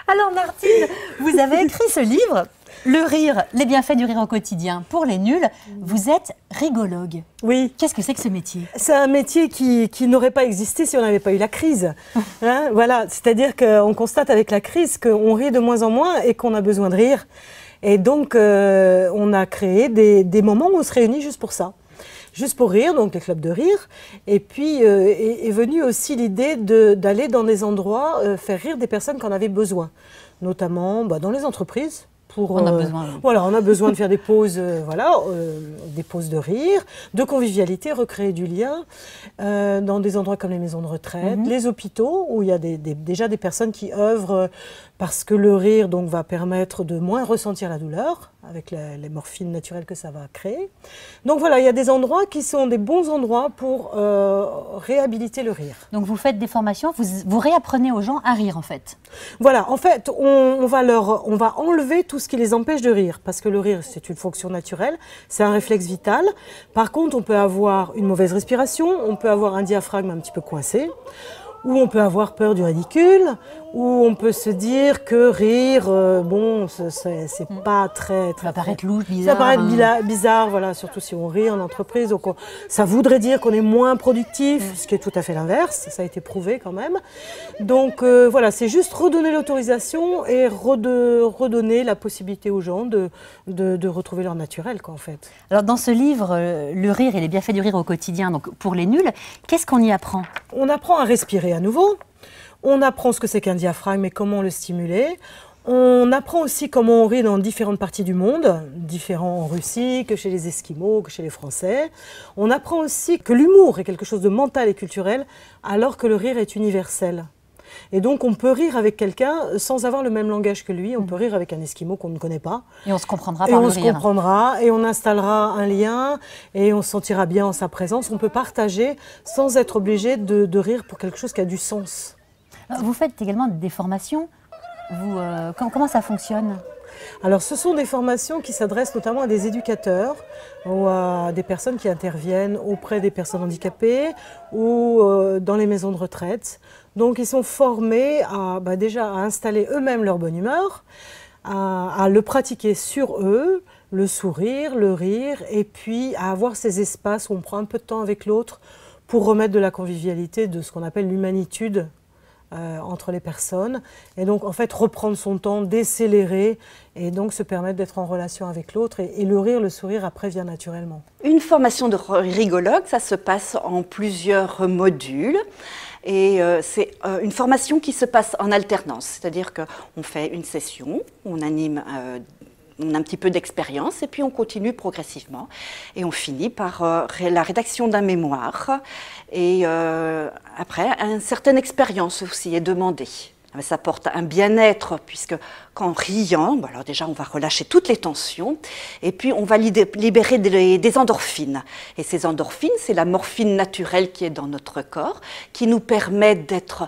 Alors Martine, vous avez écrit ce livre, Le rire, les bienfaits du rire au quotidien pour les nuls. Vous êtes rigologue. Oui. Qu'est-ce que c'est que ce métier? C'est un métier qui n'aurait pas existé si on n'avait pas eu la crise. Hein, voilà, c'est-à-dire qu'on constate avec la crise qu'on rit de moins en moins et qu'on a besoin de rire. Et donc, on a créé des moments où on se réunit juste pour ça. Juste pour rire, donc les clubs de rire. Et puis est venue aussi l'idée d'aller dans des endroits faire rire des personnes qui en avaient besoin. Notamment dans les entreprises. On a besoin. Voilà, on a besoin de faire des pauses, des pauses de rire, de convivialité, recréer du lien, dans des endroits comme les maisons de retraite, les hôpitaux, où il y a déjà des personnes qui œuvrent parce que le rire donc, va permettre de moins ressentir la douleur, avec les morphines naturelles que ça va créer. Donc voilà, il y a des endroits qui sont des bons endroits pour réhabiliter le rire. Donc vous faites des formations, vous réapprenez aux gens à rire en fait. Voilà, en fait, on va enlever tout ce qui les empêche de rire, parce que le rire, c'est une fonction naturelle, c'est un réflexe vital. Par contre, on peut avoir une mauvaise respiration, on peut avoir un diaphragme un petit peu coincé, ou on peut avoir peur du ridicule, ou on peut se dire que rire, c'est pas très... Ça va paraître louche, bizarre. Ça va paraître bizarre, voilà, surtout si on rit en entreprise. Donc ça voudrait dire qu'on est moins productif, ce qui est tout à fait l'inverse, ça a été prouvé quand même. Donc voilà, c'est juste redonner l'autorisation et redonner la possibilité aux gens de retrouver leur naturel, quoi, en fait. Alors dans ce livre, Le rire et les bienfaits du rire au quotidien, donc pour les nuls, qu'est-ce qu'on y apprend? On apprend à respirer à nouveau. On apprend ce que c'est qu'un diaphragme et comment le stimuler. On apprend aussi comment on rit dans différentes parties du monde, différents en Russie, que chez les Esquimaux, que chez les Français. On apprend aussi que l'humour est quelque chose de mental et culturel, alors que le rire est universel. Et donc on peut rire avec quelqu'un sans avoir le même langage que lui. On peut rire avec un Esquimau qu'on ne connaît pas. Et on se comprendra par le rire. Et on se comprendra, et on installera un lien, et on se sentira bien en sa présence. On peut partager sans être obligé de rire pour quelque chose qui a du sens. Vous faites également des formations. Comment ça fonctionne? Alors ce sont des formations qui s'adressent notamment à des éducateurs ou à des personnes qui interviennent auprès des personnes handicapées ou dans les maisons de retraite. Donc ils sont formés déjà à installer eux-mêmes leur bonne humeur, à le pratiquer sur eux, le sourire, le rire, et puis à avoir ces espaces où on prend un peu de temps avec l'autre pour remettre de la convivialité, de ce qu'on appelle l'humanitude entre les personnes, et donc en fait reprendre son temps, décélérer, et donc se permettre d'être en relation avec l'autre, et le rire, le sourire après vient naturellement. Une formation de rigologue, ça se passe en plusieurs modules, et c'est une formation qui se passe en alternance, c'est-à-dire qu'on fait une session, on anime on a un petit peu d'expérience et puis on continue progressivement et on finit par la rédaction d'un mémoire et après une certaine expérience aussi est demandée. Ça porte un bien-être puisque qu'en riant, alors déjà on va relâcher toutes les tensions et puis on va libérer des endorphines. Et ces endorphines, c'est la morphine naturelle qui est dans notre corps qui nous permet d'être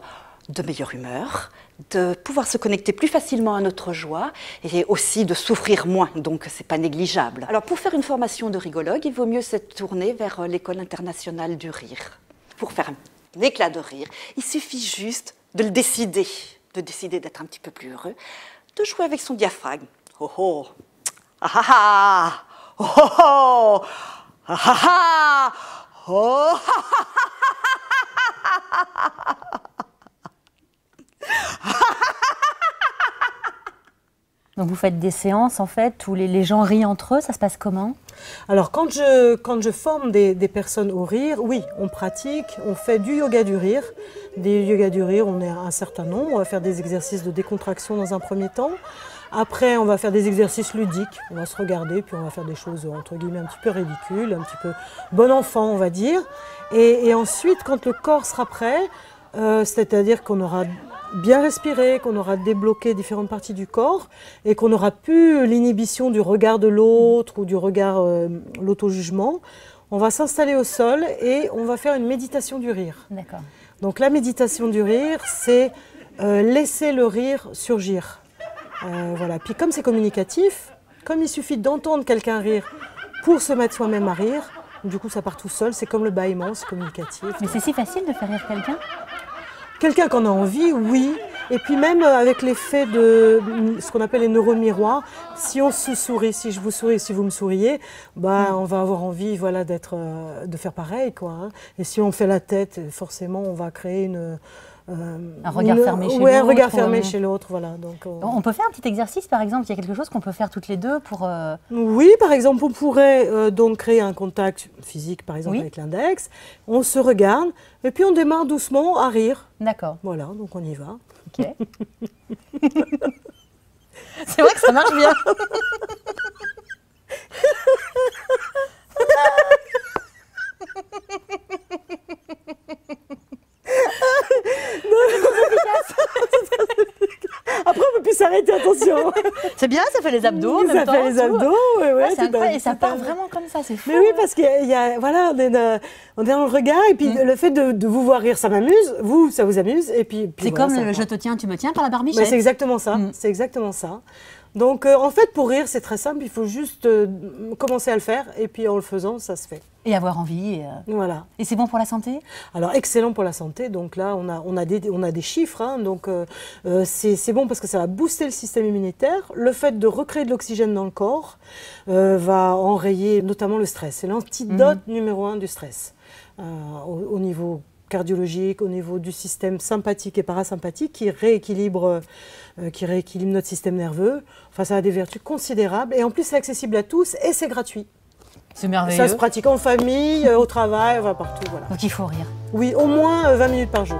de meilleure humeur, de pouvoir se connecter plus facilement à notre joie et aussi de souffrir moins, donc c'est pas négligeable. Alors pour faire une formation de rigologue, il vaut mieux se tourner vers l'École internationale du rire. Pour faire un éclat de rire, il suffit juste de le décider, d'être un petit peu plus heureux, de jouer avec son diaphragme. Oh oh, ah ah ah, oh oh, ah ah ah, oh ah ah. Donc vous faites des séances en fait où les gens rient entre eux, ça se passe comment? Alors quand je forme des personnes au rire, oui, on pratique, on fait du yoga du rire. Des yoga du rire, on est un certain nombre, on va faire des exercices de décontraction dans un premier temps. Après, on va faire des exercices ludiques, on va se regarder, puis on va faire des choses entre guillemets un petit peu ridicules, un petit peu bon enfant on va dire. Et ensuite, quand le corps sera prêt, c'est-à-dire qu'on aura bien respiré, qu'on aura débloqué différentes parties du corps et qu'on aura plus l'inhibition du regard de l'autre ou du regard, l'auto-jugement, on va s'installer au sol et on va faire une méditation du rire. D'accord. Donc la méditation du rire, c'est laisser le rire surgir. Voilà. Puis comme c'est communicatif, comme il suffit d'entendre quelqu'un rire pour se mettre soi-même à rire, Du coup, ça part tout seul. C'est comme le bâillement, c'est communicatif. Mais c'est si facile de faire rire quelqu'un? Quelqu'un qu'on a envie, oui. Et puis même avec l'effet de ce qu'on appelle les neurones miroirs, si on se sourit, si je vous souris, si vous me souriez, bah, on va avoir envie, voilà, de faire pareil, quoi, hein. Et si on fait la tête, forcément, on va créer un regard fermé chez l'autre. Oui, un regard fermé chez l'autre, voilà. Donc, on peut faire un petit exercice, par exemple. Il y a quelque chose qu'on peut faire toutes les deux pour... Oui, par exemple, on pourrait donc créer un contact physique, par exemple, avec l'index. On se regarde et puis on démarre doucement à rire. D'accord. Voilà, donc on y va. Ok. C'est vrai que ça marche bien. Après, on ne peut plus s'arrêter, attention. C'est bien, ça fait les abdos. Ça fait les abdos, ouais, c'est incroyable. Et ça part vraiment comme ça, c'est fou. Mais oui, parce qu'il y a, voilà, on est dans le regard, et puis le fait de vous voir rire, ça m'amuse, vous, ça vous amuse, et puis c'est voilà, comme le je te tiens, tu me tiens par la barbichette. C'est exactement ça, c'est exactement ça. Donc, en fait, pour rire, c'est très simple, il faut juste commencer à le faire, et puis en le faisant, ça se fait. Et avoir envie. Voilà. Et c'est bon pour la santé? Alors, excellent pour la santé. Donc là, on a des chiffres. Hein, donc, c'est bon parce que ça va booster le système immunitaire. Le fait de recréer de l'oxygène dans le corps va enrayer notamment le stress. C'est l'antidote numéro 1 du stress. Au niveau cardiologique, au niveau du système sympathique et parasympathique qui rééquilibre notre système nerveux. Enfin, ça a des vertus considérables. Et en plus, c'est accessible à tous et c'est gratuit. C'est merveilleux. Ça se pratique en famille, au travail, enfin partout. Voilà. Donc il faut rire. Oui, au moins 20 minutes par jour.